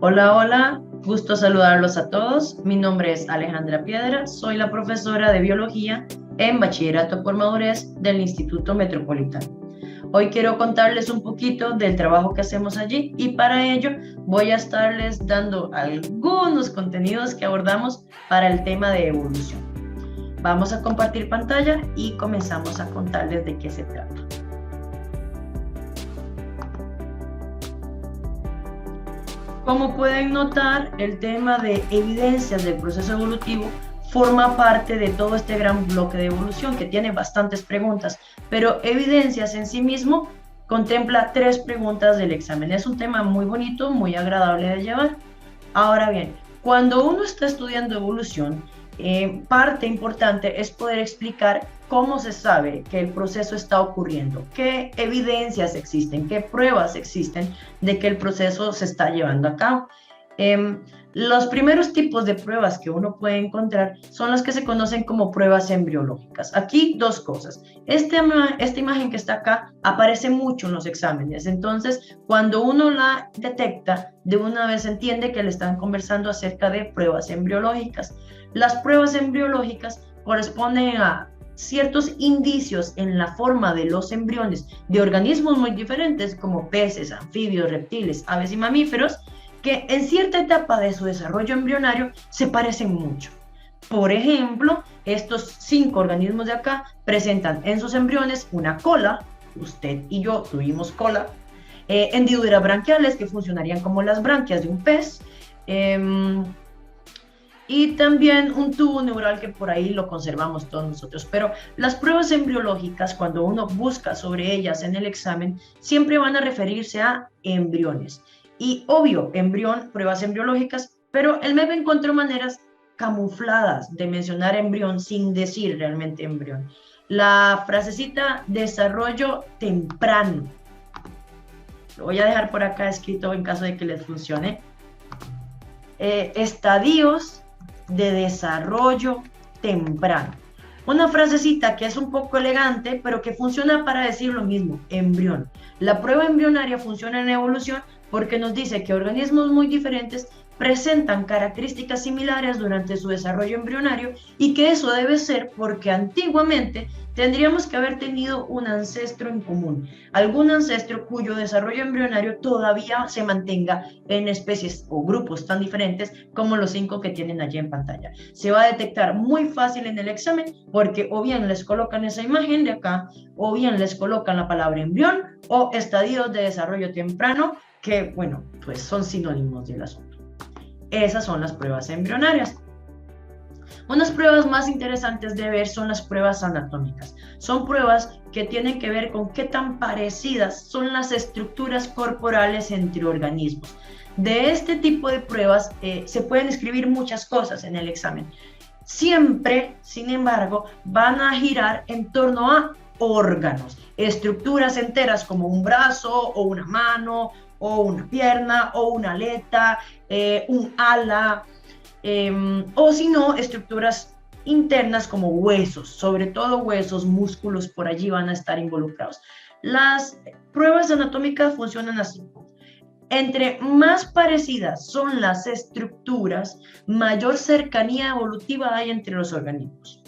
Hola, hola, gusto saludarlos a todos. Mi nombre es Alejandra Piedra, soy la profesora de Biología en Bachillerato por Madurez del Instituto Metropolitano. Hoy quiero contarles un poquito del trabajo que hacemos allí y para ello voy a estarles dando algunos contenidos que abordamos para el tema de evolución. Vamos a compartir pantalla y comenzamos a contarles de qué se trata. Como pueden notar, el tema de evidencias del proceso evolutivo forma parte de todo este gran bloque de evolución que tiene bastantes preguntas, pero evidencias en sí mismo contempla 3 preguntas del examen. Es un tema muy bonito, muy agradable de llevar. Ahora bien, cuando uno está estudiando evolución, parte importante es poder explicar cómo se sabe que el proceso está ocurriendo, qué evidencias existen, qué pruebas existen de que el proceso se está llevando a cabo. Los primeros tipos de pruebas que uno puede encontrar son las que se conocen como pruebas embriológicas. Aquí dos cosas. Esta imagen que está acá aparece mucho en los exámenes, entonces cuando uno la detecta, de una vez entiende que le están conversando acerca de pruebas embriológicas. Las pruebas embriológicas corresponden a ciertos indicios en la forma de los embriones de organismos muy diferentes como peces, anfibios, reptiles, aves y mamíferos, que en cierta etapa de su desarrollo embrionario se parecen mucho. Por ejemplo, estos 5 organismos de acá presentan en sus embriones una cola, usted y yo tuvimos cola, hendiduras branquiales que funcionarían como las branquias de un pez, y también un tubo neural que por ahí lo conservamos todos nosotros. Pero las pruebas embriológicas, cuando uno busca sobre ellas en el examen, siempre van a referirse a embriones. Y obvio, pruebas embriológicas, pero el MEP encontró maneras camufladas de mencionar embrión sin decir realmente embrión. La frasecita desarrollo temprano, lo voy a dejar por acá escrito en caso de que les funcione. Estadios de desarrollo temprano. Una frasecita que es un poco elegante, pero que funciona para decir lo mismo, embrión. La prueba embrionaria funciona en evolución porque nos dice que organismos muy diferentes presentan características similares durante su desarrollo embrionario y que eso debe ser porque antiguamente tendríamos que haber tenido un ancestro en común, algún ancestro cuyo desarrollo embrionario todavía se mantenga en especies o grupos tan diferentes como los 5 que tienen allí en pantalla. Se va a detectar muy fácil en el examen porque o bien les colocan esa imagen de acá o bien les colocan la palabra embrión o estadios de desarrollo temprano que, bueno, pues son sinónimos del asunto. Esas son las pruebas embrionarias. Unas pruebas más interesantes de ver son las pruebas anatómicas. Son pruebas que tienen que ver con qué tan parecidas son las estructuras corporales entre organismos. De este tipo de pruebas se pueden escribir muchas cosas en el examen. Siempre, sin embargo, van a girar en torno a órganos, estructuras enteras como un brazo o una mano o una pierna o una aleta, un ala, o si no, estructuras internas como huesos, sobre todo huesos, músculos por allí van a estar involucrados. Las pruebas anatómicas funcionan así. Entre más parecidas son las estructuras, mayor cercanía evolutiva hay entre los organismos.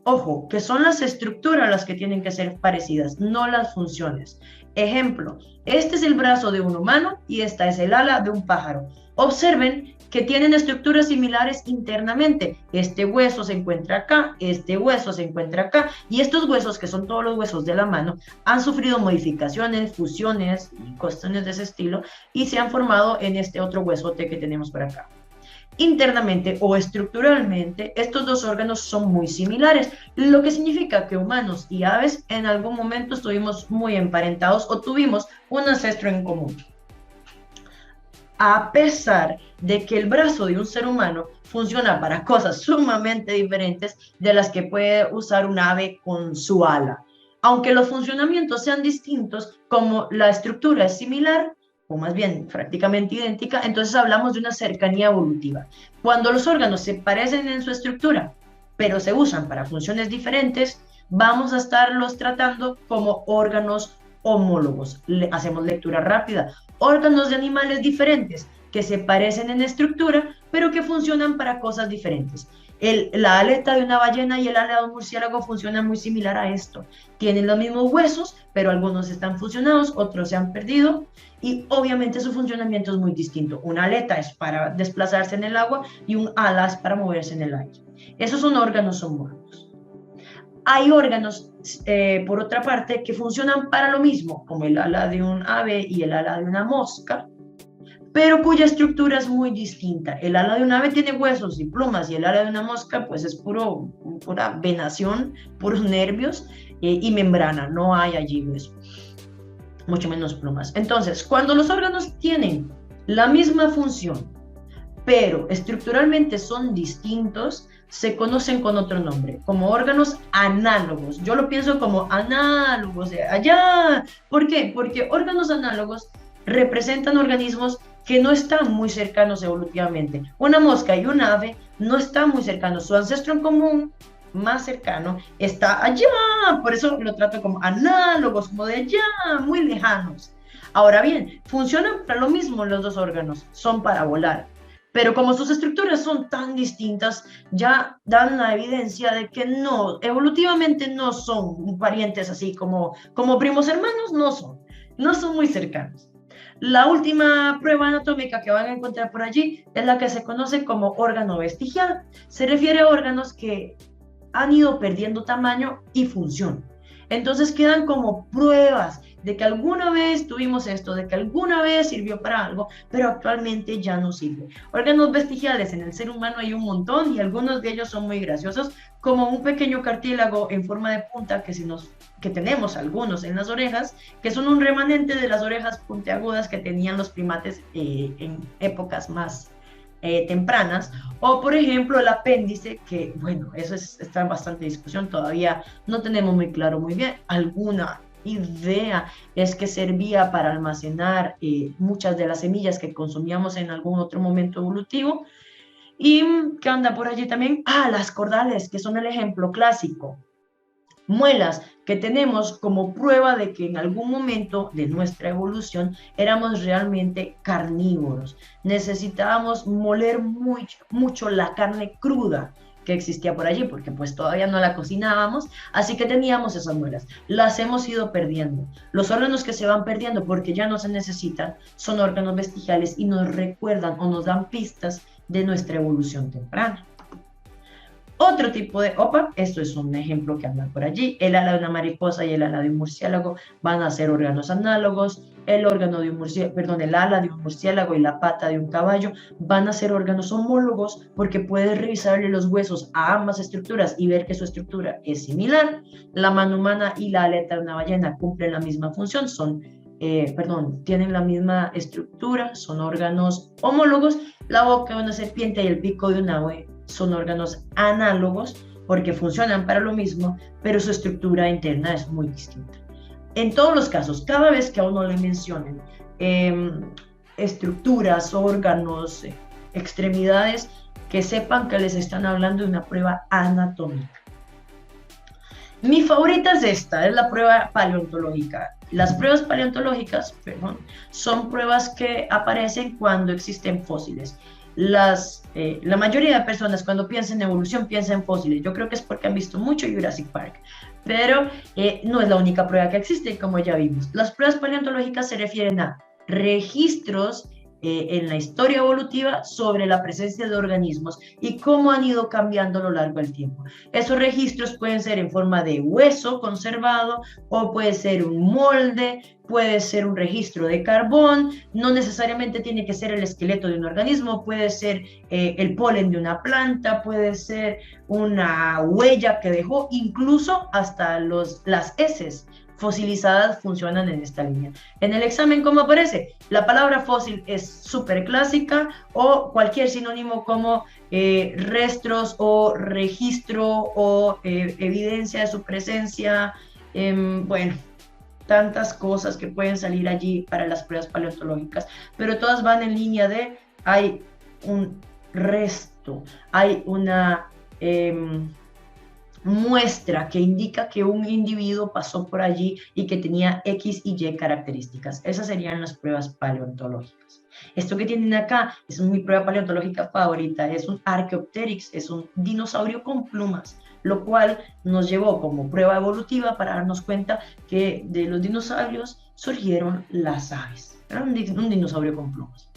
Ojo, que son las estructuras las que tienen que ser parecidas, no las funciones. Ejemplo, este es el brazo de un humano y esta es el ala de un pájaro. Observen que tienen estructuras similares internamente. Este hueso se encuentra acá, este hueso se encuentra acá, y estos huesos, que son todos los huesos de la mano, han sufrido modificaciones, fusiones y cuestiones de ese estilo, y se han formado en este otro huesote que tenemos por acá. Internamente o estructuralmente, estos dos órganos son muy similares, lo que significa que humanos y aves en algún momento estuvimos muy emparentados o tuvimos un ancestro en común. A pesar de que el brazo de un ser humano funciona para cosas sumamente diferentes de las que puede usar un ave con su ala. Aunque los funcionamientos sean distintos, como la estructura es similar, o más bien prácticamente idéntica, entonces hablamos de una cercanía evolutiva. Cuando los órganos se parecen en su estructura, pero se usan para funciones diferentes, vamos a estarlos tratando como órganos homólogos. Hacemos lectura rápida. órganos de animales diferentes que se parecen en estructura, pero que funcionan para cosas diferentes. La aleta de una ballena y el ala de un murciélago funcionan muy similar a esto. Tienen los mismos huesos, pero algunos están fusionados, otros se han perdido, y obviamente su funcionamiento es muy distinto. Una aleta es para desplazarse en el agua y un ala es para moverse en el aire. Esos son órganos homólogos. Hay órganos, por otra parte, que funcionan para lo mismo, como el ala de un ave y el ala de una mosca, pero cuya estructura es muy distinta. El ala de un ave tiene huesos y plumas, y el ala de una mosca pues es pura venación, puros nervios y membrana, no hay allí hueso, mucho menos plumas. Entonces, cuando los órganos tienen la misma función, pero estructuralmente son distintos, se conocen con otro nombre, como órganos análogos. Yo lo pienso como análogos de allá. ¿Por qué? Porque órganos análogos representan organismos que no están muy cercanos evolutivamente. Una mosca y un ave no están muy cercanos. Su ancestro en común más cercano está allá. Por eso lo trato como análogos, como de allá, muy lejanos. Ahora bien, funcionan para lo mismo los dos órganos, son para volar. Pero como sus estructuras son tan distintas, ya dan la evidencia de que no, evolutivamente no son parientes así como primos hermanos, no son muy cercanos. La última prueba anatómica que van a encontrar por allí es la que se conoce como órgano vestigial. Se refiere a órganos que han ido perdiendo tamaño y función. Entonces quedan como pruebas de que alguna vez tuvimos esto, de que alguna vez sirvió para algo, pero actualmente ya no sirve. Órganos vestigiales en el ser humano hay un montón y algunos de ellos son muy graciosos, como un pequeño cartílago en forma de punta que tenemos algunos en las orejas, que son un remanente de las orejas puntiagudas que tenían los primates en épocas más tempranas, o por ejemplo el apéndice, que bueno, está en bastante discusión, todavía no tenemos muy claro muy bien. Alguna idea es que servía para almacenar muchas de las semillas que consumíamos en algún otro momento evolutivo. Y que anda por allí también, las cordales, que son el ejemplo clásico. Muelas que tenemos como prueba de que en algún momento de nuestra evolución éramos realmente carnívoros. Necesitábamos moler mucho la carne cruda que existía por allí, porque pues todavía no la cocinábamos, así que teníamos esas muelas. Las hemos ido perdiendo. Los órganos que se van perdiendo porque ya no se necesitan son órganos vestigiales y nos recuerdan o nos dan pistas de nuestra evolución temprana. Otro tipo de esto es un ejemplo que anda por allí, el ala de una mariposa y el ala de un murciélago van a ser órganos análogos, el ala de un murciélago y la pata de un caballo van a ser órganos homólogos porque puedes revisarle los huesos a ambas estructuras y ver que su estructura es similar. La mano humana y la aleta de una ballena cumplen la misma función, tienen la misma estructura, son órganos homólogos. La boca de una serpiente y el pico de un ave son órganos análogos porque funcionan para lo mismo, pero su estructura interna es muy distinta. En todos los casos, cada vez que a uno le mencionen estructuras, órganos, extremidades, que sepan que les están hablando de una prueba anatómica. Mi favorita es esta, es la prueba paleontológica. Las pruebas paleontológicas, son pruebas que aparecen cuando existen fósiles. La mayoría de personas cuando piensan en evolución piensan en fósiles. Yo creo que es porque han visto mucho Jurassic Park, pero no es la única prueba que existe, como ya vimos. Las pruebas paleontológicas se refieren a registros en la historia evolutiva sobre la presencia de organismos y cómo han ido cambiando a lo largo del tiempo. Esos registros pueden ser en forma de hueso conservado o puede ser un molde, puede ser un registro de carbón, no necesariamente tiene que ser el esqueleto de un organismo, puede ser el polen de una planta, puede ser una huella que dejó, incluso hasta las heces fosilizadas funcionan en esta línea. En el examen, ¿cómo aparece? La palabra fósil es súper clásica o cualquier sinónimo como restos o registro o evidencia de su presencia, tantas cosas que pueden salir allí para las pruebas paleontológicas, pero todas van en línea de hay un resto, hay muestra que indica que un individuo pasó por allí y que tenía X y Y características. Esas serían las pruebas paleontológicas. Esto que tienen acá es mi prueba paleontológica favorita, es un Archaeopteryx, es un dinosaurio con plumas, lo cual nos llevó como prueba evolutiva para darnos cuenta que de los dinosaurios surgieron las aves. Era un dinosaurio con plumas.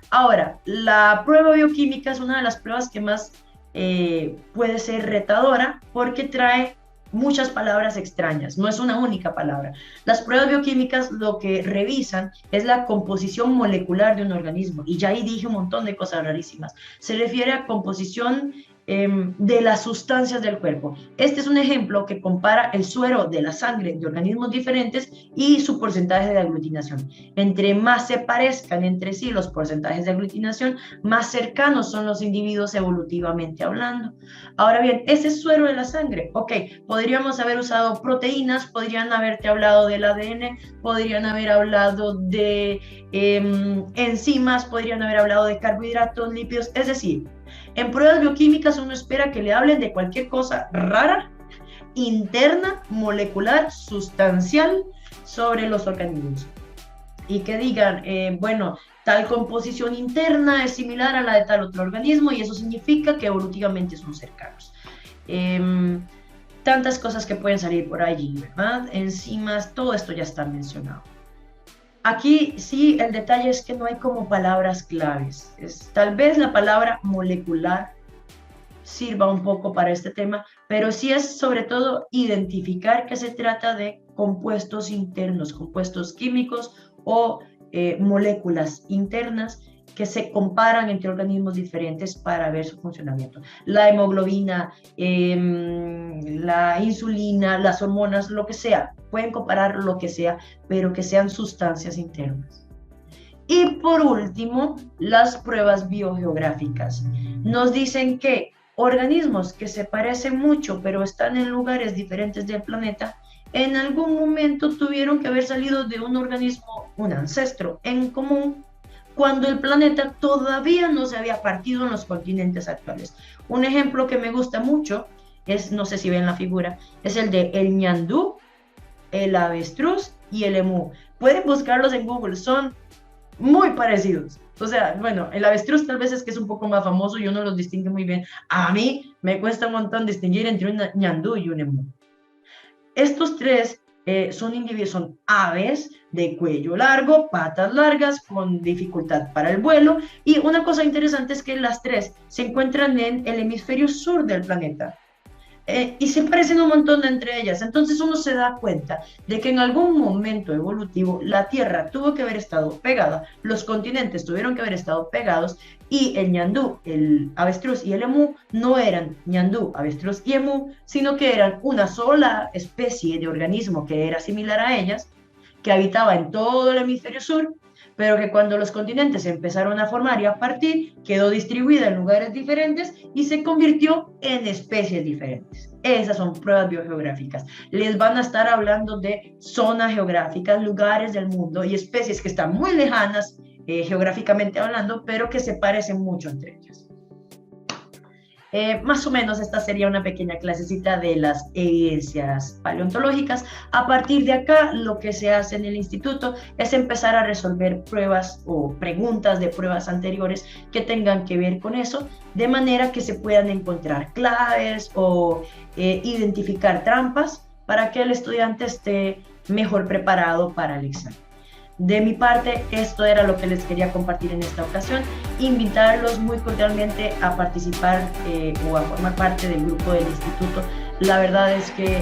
Ahora, la prueba bioquímica es una de las pruebas que más puede ser retadora porque trae muchas palabras extrañas, no es una única palabra. Las pruebas bioquímicas lo que revisan es la composición molecular de un organismo, y ya ahí dije un montón de cosas rarísimas. Se refiere a composición de las sustancias del cuerpo. Este es un ejemplo que compara el suero de la sangre de organismos diferentes y su porcentaje de aglutinación. Entre más se parezcan entre sí los porcentajes de aglutinación, más cercanos son los individuos evolutivamente hablando. Ahora bien, ese es suero de la sangre. Ok, podríamos haber usado proteínas, podrían haberte hablado del ADN, podrían haber hablado de enzimas, podrían haber hablado de carbohidratos, lípidos, es decir, en pruebas bioquímicas uno espera que le hablen de cualquier cosa rara, interna, molecular, sustancial sobre los organismos. Y que digan, bueno, tal composición interna es similar a la de tal otro organismo y eso significa que evolutivamente son cercanos. Tantas cosas que pueden salir por allí, ¿verdad? Enzimas, todo esto ya está mencionado. Aquí sí, el detalle es que no hay como palabras claves. Tal vez la palabra molecular sirva un poco para este tema, pero sí es sobre todo identificar que se trata de compuestos internos, compuestos químicos o moléculas internas que se comparan entre organismos diferentes para ver su funcionamiento. La hemoglobina, la insulina, las hormonas, lo que sea, pueden comparar lo que sea, pero que sean sustancias internas. Y por último, las pruebas biogeográficas. Nos dicen que organismos que se parecen mucho, pero están en lugares diferentes del planeta, en algún momento tuvieron que haber salido de un organismo, un ancestro en común, cuando el planeta todavía no se había partido en los continentes actuales. Un ejemplo que me gusta mucho es, no sé si ven la figura, es el de el ñandú, el avestruz y el emú. Pueden buscarlos en Google, son muy parecidos. O sea, bueno, el avestruz tal vez es que es un poco más famoso y uno los distingue muy bien. A mí me cuesta un montón distinguir entre un ñandú y un emú. Estos tres son individuos, son aves de cuello largo, patas largas, con dificultad para el vuelo. Y una cosa interesante es que las tres se encuentran en el hemisferio sur del planeta. Y se parecen un montón entre ellas. Entonces uno se da cuenta de que en algún momento evolutivo la Tierra tuvo que haber estado pegada, los continentes tuvieron que haber estado pegados, y el ñandú, el avestruz y el emú no eran ñandú, avestruz y emú, sino que eran una sola especie de organismo que era similar a ellas, que habitaba en todo el hemisferio sur, pero que cuando los continentes se empezaron a formar y a partir, quedó distribuida en lugares diferentes y se convirtió en especies diferentes. Esas son pruebas biogeográficas. Les van a estar hablando de zonas geográficas, lugares del mundo y especies que están muy lejanas geográficamente hablando, pero que se parecen mucho entre ellas. Más o menos esta sería una pequeña clasecita de las evidencias paleontológicas. A partir de acá, lo que se hace en el instituto es empezar a resolver pruebas o preguntas de pruebas anteriores que tengan que ver con eso, de manera que se puedan encontrar claves o identificar trampas para que el estudiante esté mejor preparado para el examen. De mi parte, esto era lo que les quería compartir en esta ocasión. Invitarlos muy cordialmente a participar o a formar parte del grupo del instituto. La verdad es que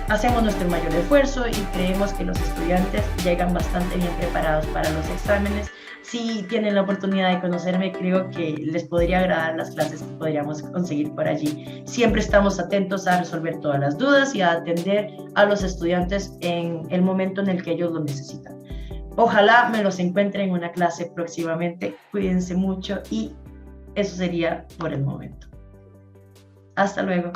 hacemos nuestro mayor esfuerzo y creemos que los estudiantes llegan bastante bien preparados para los exámenes. Si tienen la oportunidad de conocerme, creo que les podría agradar las clases que podríamos conseguir por allí. Siempre estamos atentos a resolver todas las dudas y a atender a los estudiantes en el momento en el que ellos lo necesitan. Ojalá me los encuentre en una clase próximamente. Cuídense mucho y eso sería por el momento. Hasta luego.